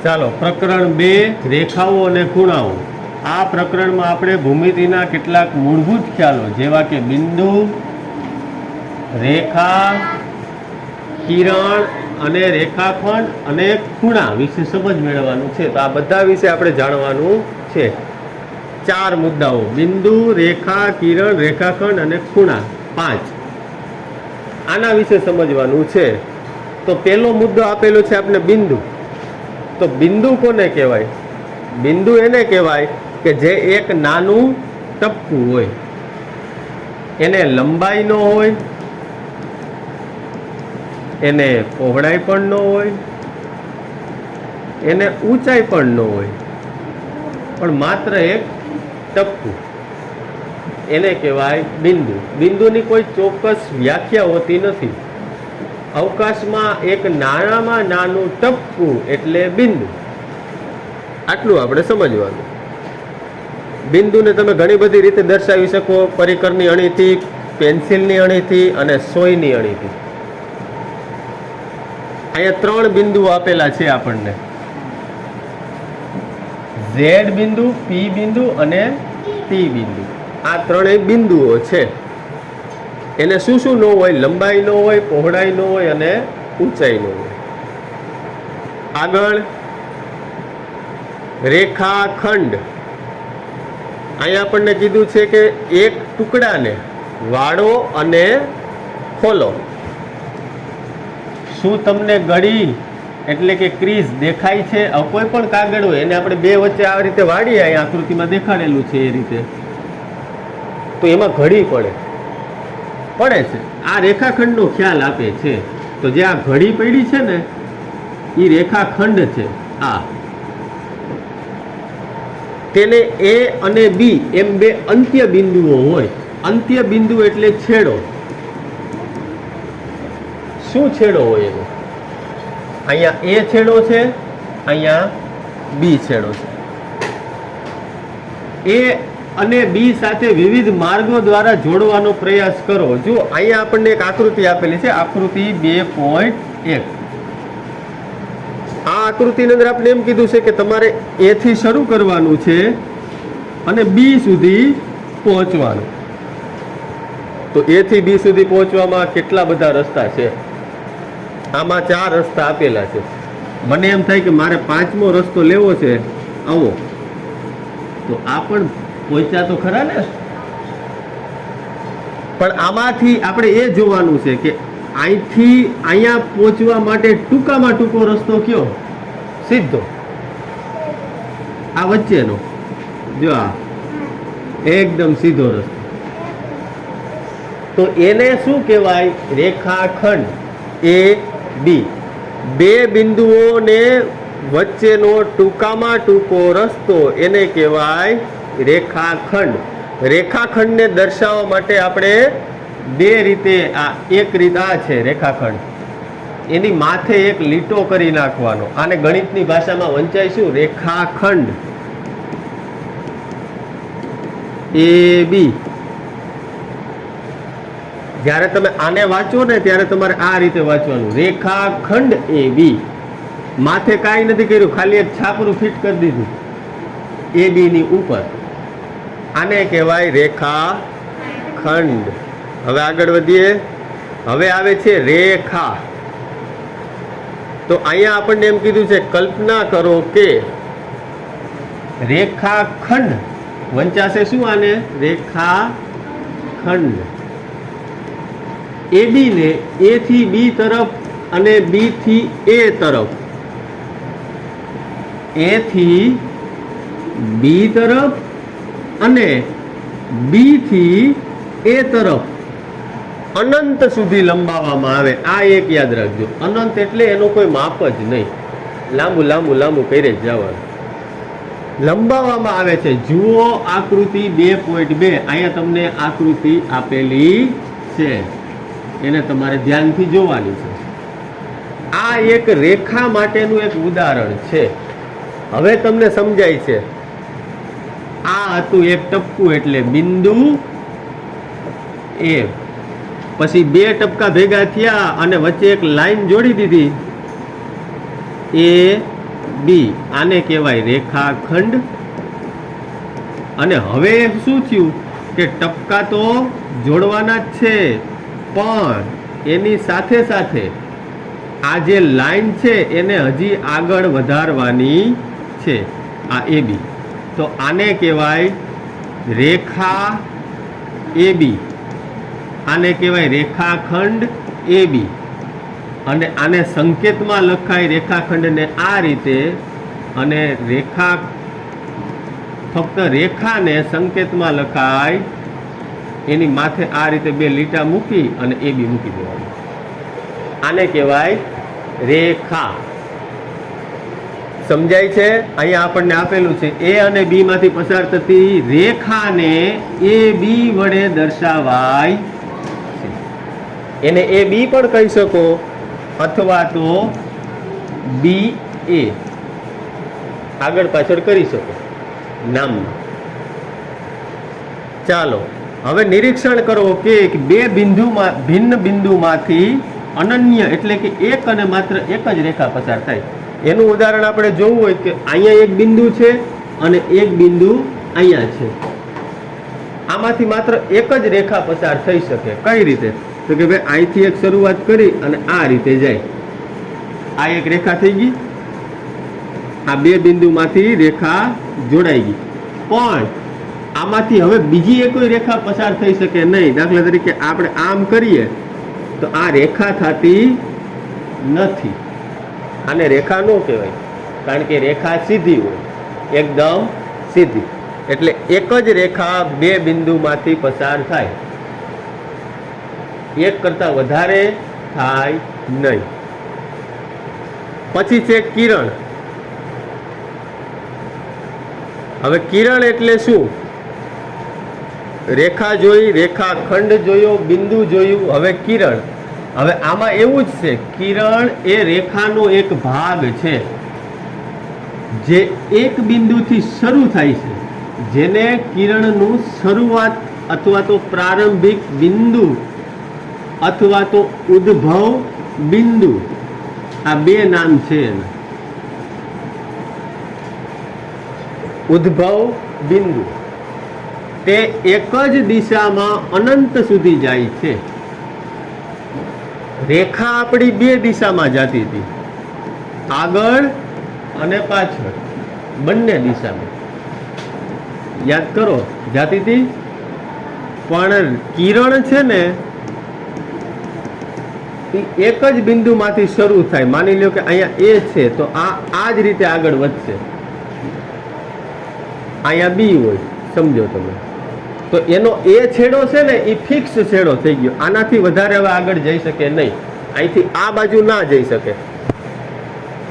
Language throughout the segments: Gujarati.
ચાલો પ્રકરણ 2 રેખાઓ અને ખૂણાઓ. આ પ્રકરણમાં આપણે ભૂમિતિના કેટલાક મૂળભૂત ખ્યાલો જેવા કે બિંદુ, રેખા, કિરણ અને રેખાખંડ અને ખૂણા વિશે સમજ મેળવવાનું છે. તો આ બધા વિશે આપણે જાણવાનું છે. 4 મુદ્દાઓ: બિંદુ, રેખા, કિરણ, રેખાખંડ અને ખૂણા. 5 આના વિશે સમજવાનું છે. તો પહેલો મુદ્દો આપેલો છે આપણે બિંદુ. તો બિંદુ કોને કહેવાય? બિંદુ એને કહેવાય કે જે એક નાનું ટપકું હોય, એને લંબાઈ ન હોય, એને પહોળાઈ પણ ન હોય, એને ઊંચાઈ પણ ન હોય, પણ માત્ર એક ટપકું, એને કહેવાય બિંદુ. બિંદુની કોઈ ચોક્કસ વ્યાખ્યા હોતી નથી. અવકાશમાં એક નાનામાં નાનું ટપકું એટલે બિંદુ. આટલું આપણે સમજવાનું. બિંદુને તમે ઘણી બધી રીતે દર્શાવી શકો: પરિકરની અણીથી, પેન્સિલની અણીથી અને સોયની અણીથી. અહીંયા 3 બિંદુઓ આપેલા છે આપણને: ઝેડ બિંદુ, પી બિંદુ અને ટી બિંદુ. આ 3 બિંદુઓ છે. એને શું શું ન હોય? લંબાઈ ન હોય, પહોળાઈ ન હોય અને ઊંચાઈ ન હોય. આગળ રેખાખંડ. અહીંયા આપણને કીધું છે કે એક ટુકડાને વાળો અને ખોલો. શું તમને ગળી એટલે કે ક્રીઝ દેખાય છે? કોઈ પણ કાગળ હોય એને આપણે 2 વચ્ચે આ રીતે વાળીએ, અહીંયા આકૃતિમાં દેખાડેલું છે એ રીતે, તો એમાં ઘડી પડે છે. આ રેખાખંડનો ખ્યાલ આપે છે. તો જે આ ઘડી પડી છે ને, એ રેખાખંડ છે. આ તેને એ અને બી એમ 2 અંત્ય બિંદુઓ હોય. અંત્ય બિંદુ એટલે છેડો. શું છેડો હોય એનો? અહીંયા એ છેડો છે, અહીંયા બી છેડો છે. એ અને બી સાથે વિવિધ માર્ગો દ્વારા જોડવાનો પ્રયાસ કરો. જો અહીંયા આપણને એક આકૃતિ આપેલી છે, આકૃતિ 2.1. આ આકૃતિની અંદર આપણે એમ કીધું છે કે તમારે એ થી શરૂ કરવાનું છે અને બી સુધી પહોંચવાનું. તો એ થી બી સુધી પહોંચવામાં કેટલા બધા રસ્તા છે? આમાં 4 રસ્તા આપેલા છે. મને એમ થાય કે મારે 5મો રસ્તો લેવો છે, આવો. તો આ પણ પહોંચ્યા તો ખરા ને? પણ આમાંથી આપણે એ જોવાનું છે કે અહીંથી અહીંયા પહોંચવા માટે ટૂંકામાં ટૂંકો રસ્તો કયો? સીધો. આ વચ્ચેનો જો, આ એકદમ સીધો રસ્તો. તો એને શું કહેવાય? રેખાખંડ. એ બી 2 બિંદુઓને વચ્ચેનો ટૂંકામાં ટૂંકો રસ્તો એને કહેવાય રેખાખંડ. રેખાખંડને દર્શાવવા માટે આપણે 2 રીતે, આ એક રીત આ છે રેખાખંડ, એની માથે એક લીટો કરી નાખવાનો. આને ગણિતની ભાષામાં વંચાઈશું રેખાખંડ. એ બી. જ્યારે તમે આને વાંચો ને ત્યારે તમારે આ રીતે વાંચવાનું: રેખાખંડ એ બી. માથે કાંઈ નથી કર્યું, ખાલી એક છાપરું ફિટ કરી દીધું એ બી ની ઉપર. આને કહેવાય રેખાખંડ. હવે આગળ વધીએ. હવે આવે છે રેખા. તો અહીંયા આપણને એમ કીધું છે, કલ્પના કરો કે રેખાખંડ વંચાશે. શું આને? રેખાખંડ. એ બી ને એ થી બી તરફ અને બી થી એ તરફ, એ થી બી તરફ અને બી થી એ તરફ અનંત સુધી લંબાવવામાં આવે. આ એક યાદ રાખજો, અનંત એટલે એનો કોઈ માપ જ નહીં. લાંબુ લાંબુ લાંબુ કરી જ જવાનું. લંબાવવામાં આવે છે. જુઓ આકૃતિ 2.2. અહીંયા તમને આકૃતિ આપેલી છે, એને તમારે ધ્યાનથી જોવાની છે. આ એક રેખા માટેનું એક ઉદાહરણ છે. હવે તમને સમજાય છે. આ હતું એક ટપકું એટલે બિંદુ એ. પછી 2 ટપકા ભેગા થયા અને વચ્ચે એક લાઈન જોડી દીધી, એ બી, આને કહેવાય રેખાખંડ. અને હવે શું થયું કે ટપકા તો જોડવાના જ છે, પણ એની સાથે સાથે આ જે લાઈન છે એને હજી આગળ વધારવાની છે, આ એ બી. તો આને કહેવાય રેખા એ બી, આને કહેવાય રેખાખંડ એ બી. અને આને સંકેતમાં લખાય રેખાખંડને આ રીતે, અને ફક્ત રેખાને સંકેતમાં લખાય એની માથે આ રીતે બે લીટા મૂકી અને એ બી મૂકી દેવાનું. આને કહેવાય રેખા. સમજાય છે? અહીંયા આપણને આપેલું છે એ અને બી માંથી પસાર થતી રેખાને એ બી વડે દર્શાવાય છે. એને એ બી પણ કહી શકો અથવા તો બી એ આગળ પાછળ કરી શકો નામમાં. ચાલો હવે નિરીક્ષણ કરો કે બે બિંદુમાં ભિન્ન બિંદુમાંથી અનન્ય એટલે કે એક અને માત્ર એક જ રેખા પસાર થાય. એનું ઉદાહરણ આપણે જોવું હોય કે અહીંયા એક બિંદુ છે અને એક બિંદુ અહીંયા છે. આમાંથી માત્ર એક જ રેખા પસાર થઈ શકે. કઈ રીતે? તો કે ભાઈ અહીંથી એક શરૂઆત કરી અને આ રીતે જાય. આ એક રેખા થઈ ગઈ, આ બે બિંદુમાંથી રેખા જોડાઈ ગઈ. પણ આમાંથી હવે બીજી એક રેખા પસાર થઈ શકે નહીં. દાખલા તરીકે આપણે આમ કરીએ તો આ રેખા થતી નથી. આને રેખા ન કહેવાય, કારણ કે રેખા સીધી હોય, એકદમ સીધી. એટલે એક જ રેખા બે બિંદુમાંથી પસાર થાય, એક કરતા વધારે થાય નહીં. પછી છે કિરણ. હવે કિરણ એટલે શું? રેખા જોઈ, રેખાખંડ જોયો, બિંદુ જોયું, હવે કિરણ. હવે આમાં એવું જ છે, કિરણ એ રેખાનો એક ભાગ છે જે એક બિંદુથી શરૂ થાય છે, જેને કિરણનું શરૂઆત અથવા તો પ્રારંભિક બિંદુ અથવા તો ઉદ્ભવ બિંદુ, આ બે નામ છે એના. ઉદ્ભવ બિંદુ તે એક જ દિશામાં અનંત સુધી જાય છે. રેખા આપણી બે દિશામાં જતી હતી, આગળ અને પાછળ, બંને દિશામાં. યાદ કરો, જતી હતી. પણ કિરણ છે ને એક જ બિંદુમાંથી શરૂ થાય. માની લો કે અહીંયા એ છે તો આ જ રીતે આગળ વધશે. અહીંયા બી હોય, સમજો તમે, તો એનો એ છેડો છે ને એ ફિક્સ છેડો થઈ ગયો. આનાથી વધારે હવે આગળ જઈ શકે નહીં. અહીંથી આ બાજુ ના જઈ શકે,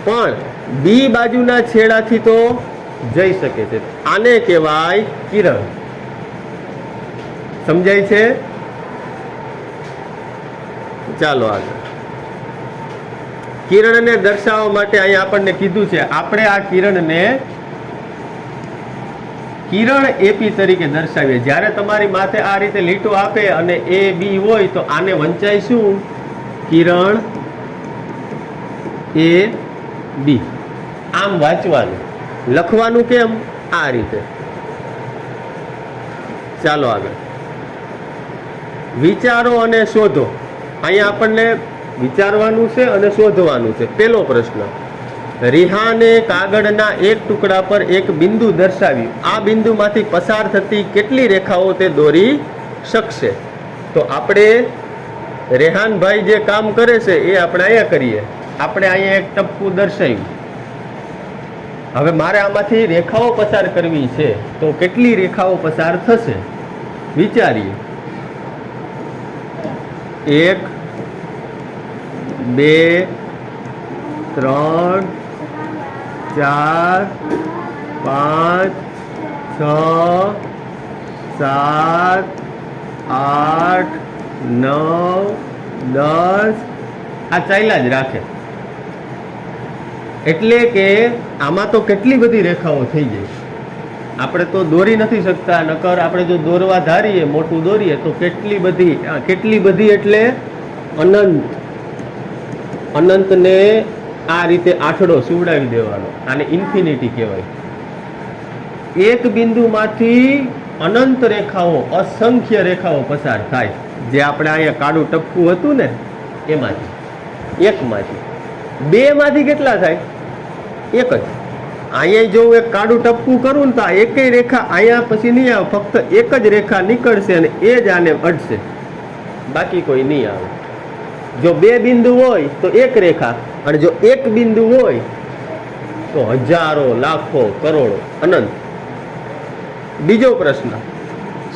પણ બી બાજુના છેડાથી તો જઈ શકે છે. આને કહેવાય કિરણ. સમજાય છે? ચાલો આગળ. કિરણને દર્શાવવા માટે અહીંયા આપણને કીધું છે, આપણે આ કિરણને કિરણ એપી તરીકે દર્શાવીએ. જ્યારે તમારી માથે આ રીતે લીટો આપે અને એ બી હોય તો આને વંચાય શું? કિરણ એ બી. આમ વાંચવાનું, લખવાનું કેમ? આ રીતે. ચાલો આગળ. વિચારો અને શોધો. અહીંયા આપણને વિચારવાનું છે અને શોધવાનું છે. પહેલો પ્રશ્ન, રિહાને કાગળના એક ટુકડા પર એક બિંદુ દર્શાવ્યું. આ બિંદુમાંથી પસાર થતી કેટલી રેખાઓ તે દોરી શકશે? તો આપણે રેહાનભાઈ જે કામ કરે છે એ આપણે અહીંયા કરીએ. આપણે અહીંયા એક ટપકું દર્શાવ્યું. હવે મારે આમાંથી રેખાઓ પસાર કરવી છે, તો કેટલી રેખાઓ પસાર થશે? વિચારીએ. 1 2 3 4 5 6 7 8 9 10 આ ચાલ્યા જ રાખે. એટલે કે આમાં તો કેટલી બધી રેખાઓ થઈ જાય. આપણે તો દોરી નથી શકતા, નકર આપણે જો દોરવા ધારીએ, મોટું દોરીએ તો કેટલી બધી એટલે અનંત. અનંતને આ રીતે આઠડો સુવડાવી દેવાનો, આને ઇન્ફિનિટી કહેવાય. એક બિંદુમાંથી અનંત રેખાઓ, અસંખ્ય રેખાઓ પસાર થાય. જે આપણે અહીંયા કાળું ટપકું હતું ને એમાંથી, એકમાંથી. બે માંથી કેટલા થાય? એક જ. અહીંયા જો એક કાળું ટપકું કરું ને તો આ એકેય રેખા અહીંયા પછી નહીં આવે, ફક્ત એક જ રેખા નીકળશે અને એ જ આને અડશે, બાકી કોઈ નહીં આવે. જો બે બિંદુ હોય તો એક રેખા, અને જો એક બિંદુ હોય તો હજારો, લાખો, કરોડો, અનંત. બીજો પ્રશ્ન,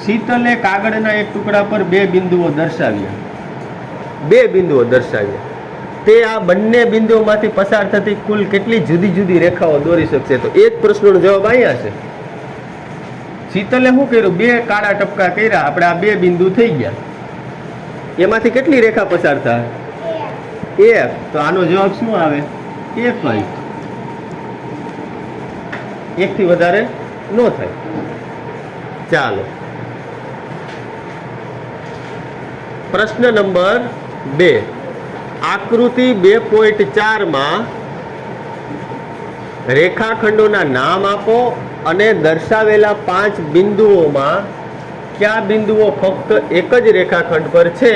શીતલે કાગળના એક ટુકડા પર બે બિંદુઓ દર્શાવ્યા. બે બિંદુઓ દર્શાવ્યા. તે આ બંને બિંદુઓમાંથી પસાર થતી કુલ કેટલી જુદી જુદી રેખાઓ દોરી શકશે? તો એ જ પ્રશ્નનો જવાબ અહીંયા છે. શીતલે શું કર્યું? બે કાળા ટપકા કર્યા, આપણે આ બે બિંદુ થઈ ગયા, એમાંથી કેટલી રેખા પસાર થાય? એક. તો આનો જવાબ શું આવે? એક જ. એકથી વધારે ન થાય. ચાલો, પ્રશ્ન નંબર 2. આકૃતિ 2.4 માં રેખાખંડોના નામ આપો અને દર્શાવેલા 5 બિંદુઓમાં કયા બિંદુઓ ફક્ત એક જ રેખાખંડ પર છે,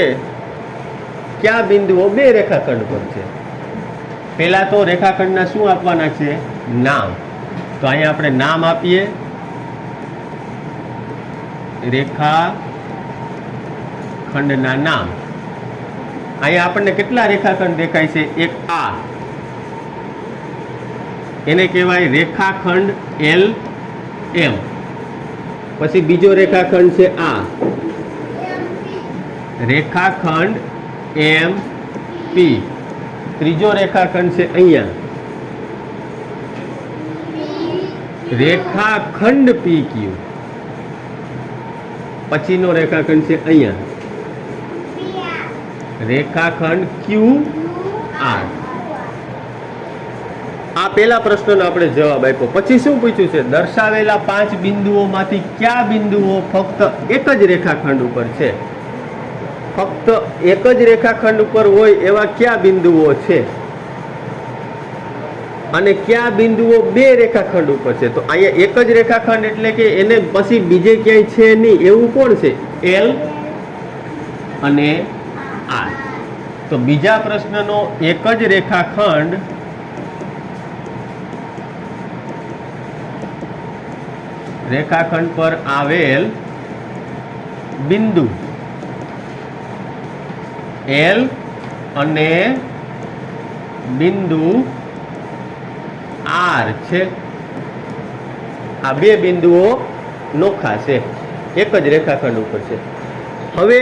કયા બિંદુઓ બે રેખાખંડ પર છે? પહેલા તો રેખાખંડના શું આપવાના છે? નામ. તો અહીંયા આપણે નામ આપીએ. રેખાખંડના નામ. અહીંયા આપણને કેટલા રેખાખંડ દેખાય છે? એક આ, એને કહેવાય રેખાખંડ એલ એમ. પછી બીજો રેખાખંડ છે આ, રેખાખંડ એમ પી. ત્રીજો રેખાખંડ છે અહીંયા, રેખાખંડ પી ક્યુ. પછીનો રેખાખંડ છે અહીંયા, રેખાખંડ ક્યુ આર. આ પહેલા પ્રશ્નનો આપણે જવાબ આપ્યો. પછી શું પૂછ્યું છે? દર્શાવેલા 5 બિંદુઓમાંથી કયા બિંદુઓ ફક્ત એક જ રેખાખંડ ઉપર છે? ફક્ત એક જ રેખાખંડ ઉપર હોય એવા કયા બિંદુઓ છે? અને કયા બિંદુઓ બે રેખાખંડ ઉપર છે? તો અહીંયા એક જ રેખાખંડ એટલે કે એને પછી બીજે ક્યાંય છે નહીં એવું કોણ છે? એલ અને આર. તો બીજા પ્રશ્નનો એક જ રેખાખંડ પર આવેલ બિંદુ એલ અને બિંદુ આર છે. આ બે બિંદુઓ નોખા છે, એક જ રેખાખંડ ઉપર છે. હવે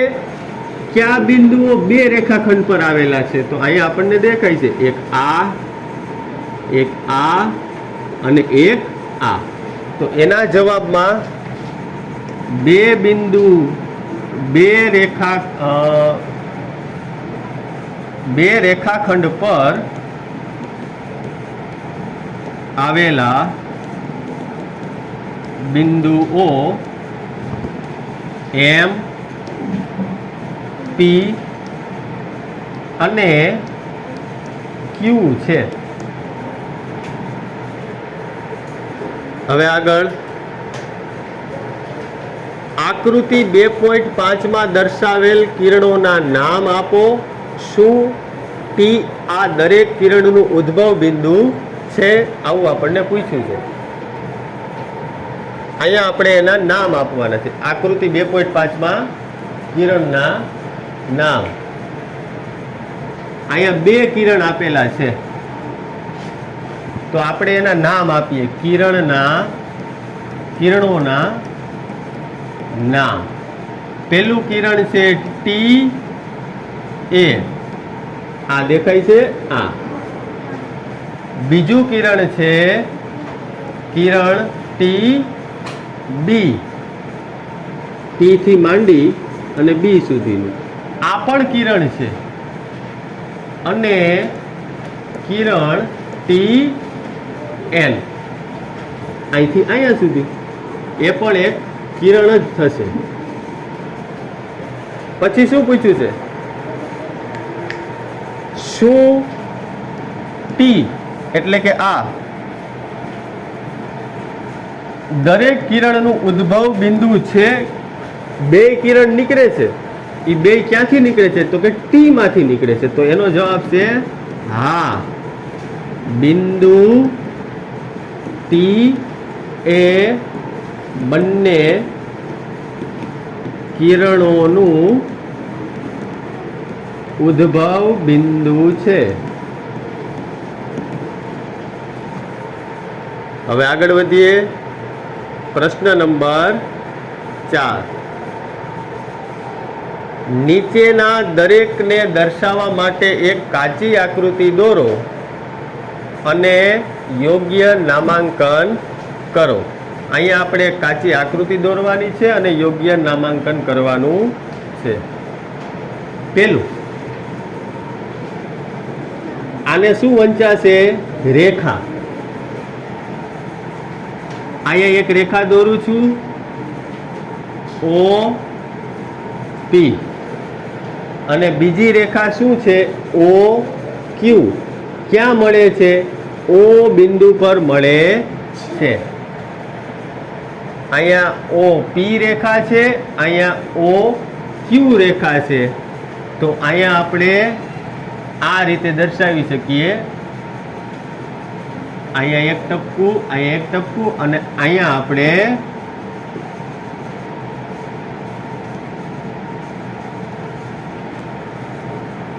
કયા બિંદુઓ બે રેખાખંડ પર આવેલા છે? તો અહીંયા આપણને દેખાય છે એક આ અને એક આ. તો એના જવાબમાં બે બિંદુ બે રેખાખંડ પર આવેલા બિંદુઓ એમ પી અને ક્યુ છે. હવે આગળ આકૃતિ 2.5 માં દર્શાવેલ કિરણોના નામ આપો. શું ટી આ દરેક કિરણનું ઉદ્ભવ બિંદુ છે? આવું આપણને પૂછ્યું છે. અહીંયા આપણે એના નામ આપવાના છે. આકૃતિ 2.5 માં કિરણના નામ. અહીંયા બે કિરણ આપેલા છે, તો આપણે એના નામ આપીએ. કિરણોના નામ. પહેલું કિરણ છે ટી એ, આ દેખાય છે આ. બીજું કિરણ છે કિરણ ટી બી, ટી થી માંડી અને બી સુધીનું. આ પણ કિરણ છે. અને કિરણ ટી એન, અહીંથી અહીંયા સુધી, એ પણ એક કિરણ જ થશે. પછી શું પૂછ્યું છે? શું T ટી એટલે કે આ દરેક કિરણનું ઉદ્ભવ બિંદુ છે. બે કિરણ નીકળે છે, એ બે ક્યાંથી નીકળે છે? તો કે ટી માંથી નીકળે છે. તો એનો જવાબ છે હા, બિંદુ ટી એ બંને કિરણોનું ઉદ્ભવ બિંદુ છે. હવે આગળ વધીએ. પ્રશ્ન નંબર 4. નીચેના દરેકને દર્શાવવા માટે એક કાચી આકૃતિ દોરો અને યોગ્ય નામાંકન કરો. અહીંયા આપણે કાચી આકૃતિ દોરવાની છે અને યોગ્ય નામાંકન કરવાનું છે. પેલું, આને શું વંચાશે? રેખા. અહીંયા એક રેખા દોરું છું, ઓ પી, અને બીજી રેખા શું છે? ઓ ક્યુ. ક્યાં મળે છે? ઓ બિંદુ પર મળે છે. અહીંયા ઓ પી રેખા છે, અહીંયા ઓ ક્યુ રેખા છે. તો અહીંયા આપણે આ રીતે દર્શાવી શકીએ. અહીંયા એક ટપકું, અહીંયા એક ટપકું, અને અહીંયા આપણે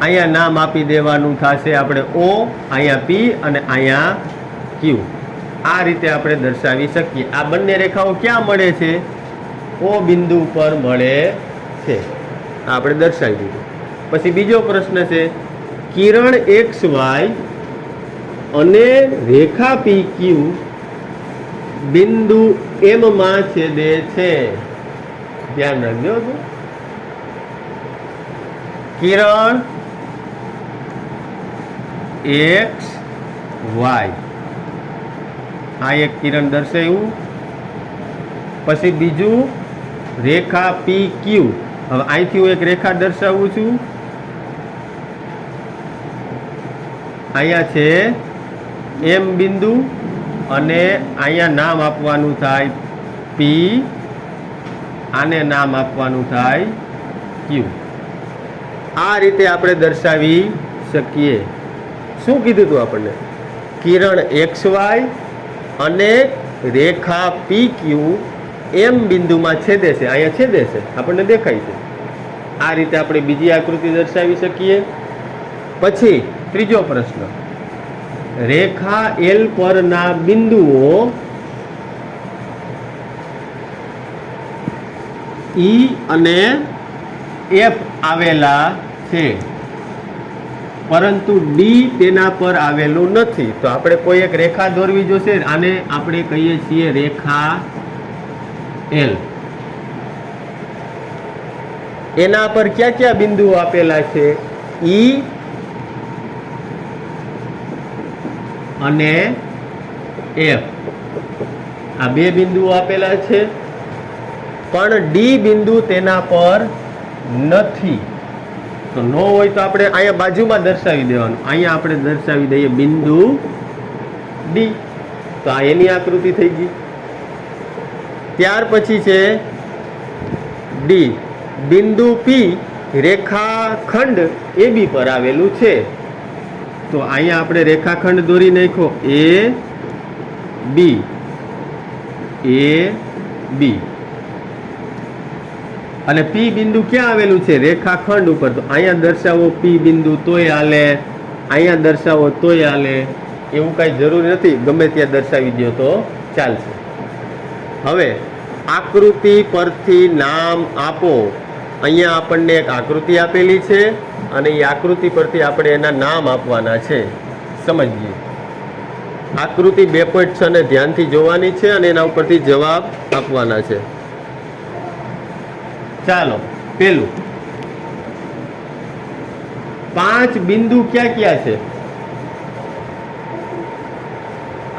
અહીંયા નામ આપી દેવાનું થશે. આપણે ઓ, અહીંયા પી અને અહીંયા ક્યુ. આ રીતે આપણે દર્શાવી શકીએ. આ બંને રેખાઓ ક્યાં મળે છે? ઓ બિંદુ પર મળે છે. આપણે દર્શાવી દીધું. પછી બીજો પ્રશ્ન છે, કિરણ એક્સ વાય અને રેખા પી ક્યુ બિંદુ એમ માં છેદે છે. ધ્યાન રાખજો. કિરણ એક્સ વાય, આ એક કિરણ દર્શાવ્યું. પછી બીજું રેખા પી ક્યુ. હવે અહીંથી હું એક રેખા દર્શાવું છું. અહીંયા છે એમ બિંદુ અને અહીંયા નામ આપવાનું થાય પી, આને નામ આપવાનું થાય ક્યુ. આ રીતે આપણે દર્શાવી શકીએ. શું કીધું હતું આપણને? કિરણ એક્સ વાય અને રેખા પી ક્યુ એમ બિંદુમાં છેદે છે. અહીંયા છેદે છે, આપણને દેખાય છે. આ રીતે આપણે બીજી આકૃતિ દર્શાવી શકીએ. પછી ત્રીજો પ્રશ્ન, રેખા એલ પરના બિંદુઓ ઈ અને એફ આવેલા છે, પરંતુ ડી તેના પર આવેલું નથી. તો આપણે કોઈ એક રેખા દોરવી જોશે. આને આપણે કહીએ છીએ રેખા એલ. એના પર ક્યાં ક્યાં બિંદુઓ આપેલા છે? ઈ અને એફ. આ બે બિંદુઓ આપેલા છે, પણ ડી બિંદુ તેના પર નથી. તો ન હોય તો આપણે અહીંયા બાજુમાં દર્શાવી દેવાનું. અહીંયા આપણે દર્શાવી દઈએ બિંદુ ડી. તો આ એની આકૃતિ થઈ ગઈ. ત્યાર પછી છે ડી. બિંદુ પી રેખાખંડ એબી પર આવેલું છે. તો અહીંયા આપણે રેખાખંડ દોરી નાખ્યો એ બી, એ બી. અને પી બિંદુ ક્યાં આવેલું છે? રેખાખંડ ઉપર. તો અહીંયા દર્શાવો પી બિંદુ તોય હાલે, અહીંયા દર્શાવો તોય હાલે. એવું કાંઈ જરૂરી નથી, ગમે ત્યાં દર્શાવી દો તો ચાલશે. હવે આકૃતિ પરથી નામ આપો. અહીંયા આપણને એક આકૃતિ આપેલી છે અને એ આકૃતિ પરથી આપણે એના નામ આપવાના છે. સમજીએ. આકૃતિ 2.6 ને ધ્યાનથી જોવાની છે અને એના ઉપરથી જવાબ આપવાના છે. ચાલો, પેલું, 5 બિંદુ ક્યાં ક્યાં છે?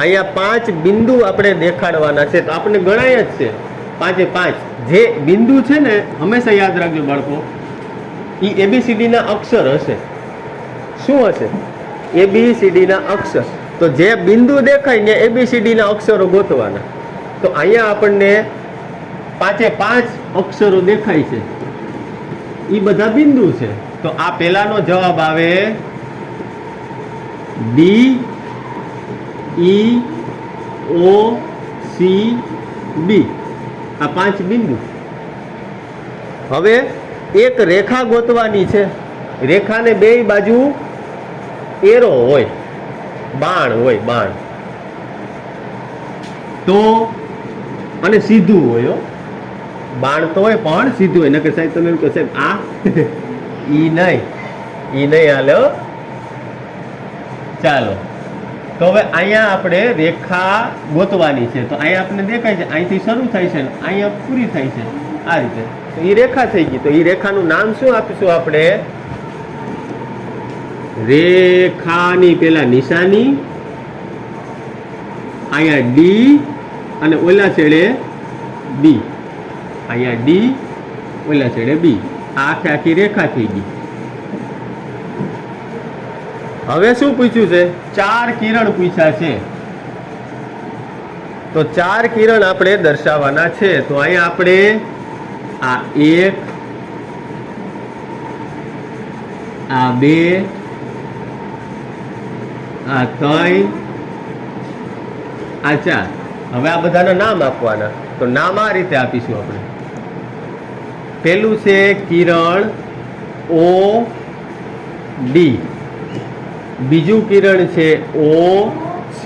અહીંયા 5 બિંદુ આપણે દેખાડવાના છે. તો આપણે ગણાય જ છે 5 જે બિંદુ છે ને, હંમેશા યાદ રાખજો બાળકો, એ ABCD ના અક્ષર હશે. શું હશે? ABCD ના અક્ષર. તો જે બિંદુ દેખાય ને ABCD ના અક્ષરો ગોતવાના. તો અહીંયા આપણને 5 અક્ષરો દેખાય છે, એ બધા બિંદુ છે. તો આ પહેલાનો જવાબ આવે D E O C B. આ 5 બિંદુ. હવે એક રેખા ગોતવાની છે. રેખાને બે બાજુ એરો હોય, બાણ હોય, બાણ. તો અને સીધું હોય હો. બાણ તો હોય પણ સીધું હોય. નકર સાહેબ તમે એમ કહો સાહેબ આ ઈ નહીં હાલો. ચાલો, તો હવે અહીંયા આપણે રેખા ગોતવાની છે. તો અહીંયા આપણને દેખાય છે અહીંથી શરૂ થાય છે ને અહીંયા પૂરી થાય છે, આ રીતે. તો એ રેખા થઈ ગઈ. તો એ રેખાનું નામ શું આપીશું આપણે? રેખાની પેલા નિશાની, અહીંયા D અને ઓલા છેડે B. અહીંયા D, ઓલા છેડે B. આ આખી રેખા થઈ ગઈ. હવે શું પૂછ્યું છે? 4 કિરણ પૂછ્યા છે. તો 4 કિરણ આપણે દર્શાવવાના છે. તો અહીંયા આપણે આ 1, આ 2, આ 3, આ 4. હવે આ બધાના નામ આપવાના. તો નામ આ રીતે આપીશું આપણે. પેલું છે કિરણ O D, બીજું કિરણ છે O C,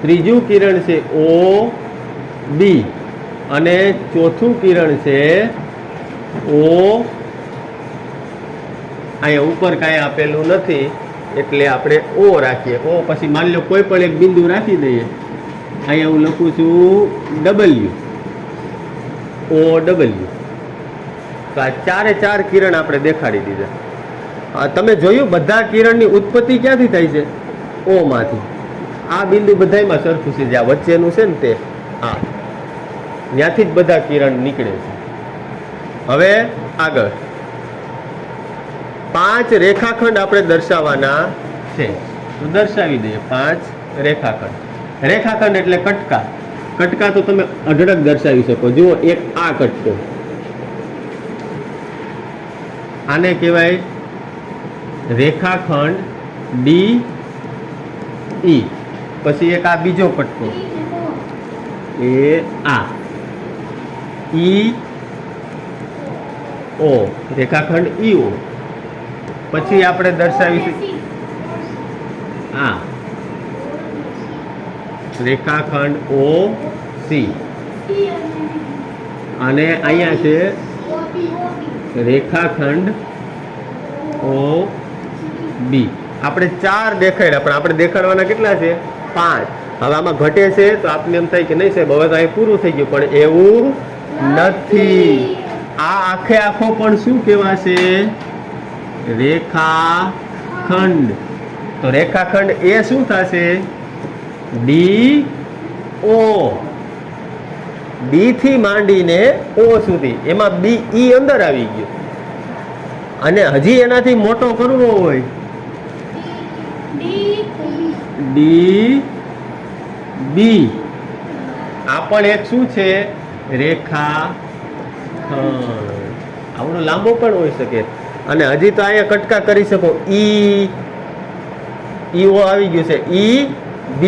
ત્રીજું કિરણ છે O B અને ચોથું કિરણ છે O. અહીંયા ઉપર કાંઈ આપેલું નથી એટલે આપણે O રાખીએ. O પછી માની લો કોઈ પણ એક બિંદુ રાખી દઈએ. અહીંયા હું લખું છું W, O W. તો આ 4 કિરણ આપણે દેખાડી દીધા. તમે જોયું બધા કિરણની ઉત્પત્તિ ક્યાંથી થાય છે? O માંથી. આ બિંદુ બધાયમાં સરખું છે, જ્યાં વચ્ચેનું છે ને તે આ ત્યાંથી જ બધા કિરણ નીકળે છે. હવે આગળ 5 રેખાખંડ આપણે દર્શાવવાના છે. તો દર્શાવી દઈએ 5 રેખાખંડ. રેખાખંડ એટલે કટકા. કટકા તો તમે અઢળક દર્શાવી શકો. જુઓ, એક આ કટકો, આને કહેવાય રેખાખંડ DE. પછી એક આ બીજો કટકો, એ આ EO, રેખાખંડ EO. પછી આપણે દર્શાવીશું આ રેખાખંડ OC. અને અહીંયા છે રેખાખંડ OB. આપણે 4 દેખાડ્યા, પણ આપણે દેખાડવાના કેટલા છે? 5. હવે આમાં ઘટે છે તો આપને એમ થાય કે નહીં સાહેબ હવે તો અહીં પૂરું થઈ ગયું, પણ એવું નથી. આ આખો પણ શું કહેવાશે? રેખાખંડ. તો રેખાખંડ એ શું થશે? DO. D થી માંડીને O સુધી, એમાં BE અંદર આવી ગયું. અને હજી એનાથી મોટો કરવો હોય DB. આ પણ એક શું છે? રેખાખંડ. આવડો લાંબો પણ હોઈ શકે. અને હજી તો અહીંયા કટકા કરી શકો. EO આવી ગયું છે, EB.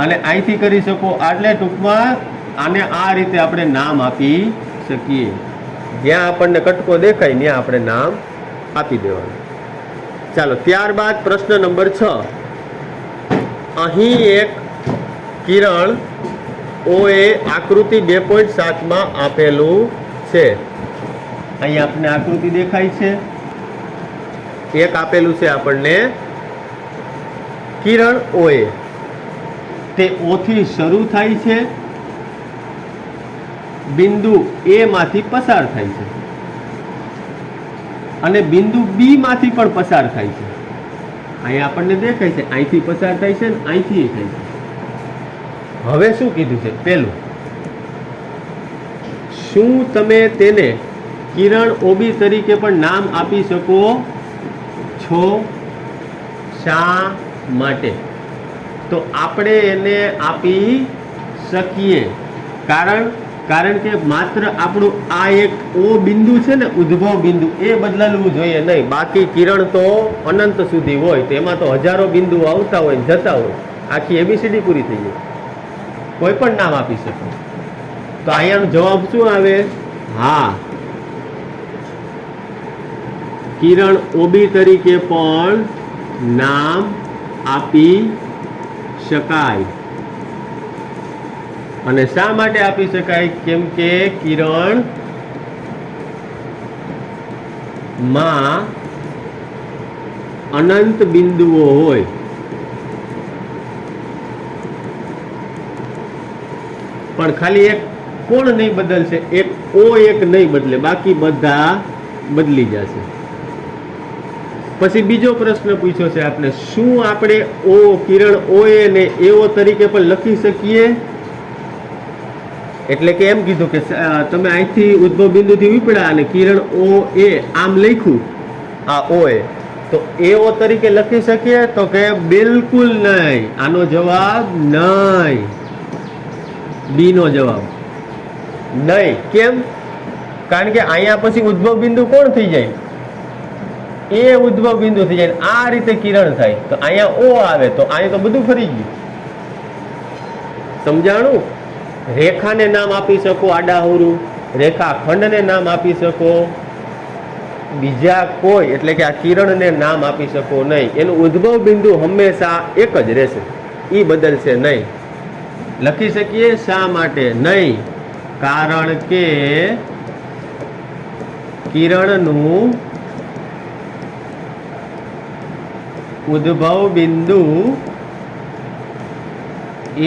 અને અહીંથી કરી શકો. એટલે ટૂંકમાં આને આ રીતે આપણે નામ આપી શકીએ. જ્યાં આપણને કટકો દેખાય ત્યાં આપણે નામ આપી દેવાનું. ચાલો, ત્યારબાદ પ્રશ્ન નંબર 6. અહીં એક કિરણ OA આકૃતિ 2.7 માં આપેલું છે. અહીં આપણને આકૃતિ દેખાય છે. એક આપેલું છે આપણને કિરણ OA. તે O થી શરૂ થાય છે, બિંદુ A માંથી પસાર થાય છે અને બિંદુ B માંથી પણ પસાર થાય છે. અહીંયા આપણને દેખાય છે અહીંથી પસાર થાય છે ને અહીંથી થાય છે. હવે શું કીધું છે? પહેલું, શું તમે તેને કિરણ OB તરીકે પણ નામ આપી શકો છો? શા માટે? તો આપણે એને આપી શકીએ. કારણ કે માત્ર આપણું આ એક ઓ બિંદુ છે ને, ઉદ્ભવ બિંદુ, એ બદલાવું જોઈએ નહીં. બાકી કિરણ તો અનંત સુધી હોય, તેમાં તો હજારો બિંદુ આવતા હોય જતા હોય. આખી એબીસીડી પૂરી થઈ જાય. કોઈ પણ નામ આપી શકો. તો અહીંયાનો જવાબ શું આવે? હા, કિરણ ઓબી તરીકે પણ નામ આપી શકાય. અને શા માટે આપી શકાય? કેમ કે કિરણ માં અનંત બિંદુઓ હોય. પણ ખાલી એક કોણ નહીં બદલશે, એક ઓ એક નહીં બદલે, બાકી બધા બદલી જશે. પછી બીજો પ્રશ્ન પૂછ્યો છે આપણે, શું આપણે ઓ કિરણ ઓ ને એઓ તરીકે પણ લખી શકીએ? એટલે કે એમ કીધું કે તમે અહીંથી ઉદ્ભવ બિંદુથી ઉપડ્યા અને કિરણ ઓ એ આમ લખ્યું, આ ઓ એ, તો એઓ તરીકે લખી શકીએ? તો કે બિલકુલ નહીં. આનો જવાબ નહીં. બી નો જવાબ નહીં. કેમ? કારણ કે અહીંયા પછી ઉદ્ભવ બિંદુ કોણ થઈ જાય? એ ઉદ્ભવ બિંદુ થઈ જાય. આ રીતે કિરણ થાય તો અહીંયા ઓ આવે, તો અહીંયા તો બધું ફરી ગયું. સમજાણું? રેખાને નામ આપી શકો આડાહરું, રેખાખંડને નામ આપી શકો, બીજા કોઈ એટલે કે આ કિરણને નામ આપી શકો નહીં. એનું ઉદ્ભવ બિંદુ હંમેશા એક જ રહેશે, એ બદલશે નહીં. લખી શકીએ? શા માટે નહીં? કારણ કે કિરણનું ઉદ્ભવ બિંદુ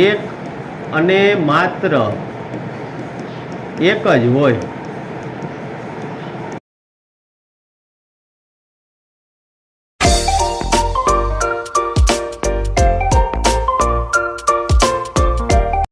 એક અને માત્ર એક જ હોય.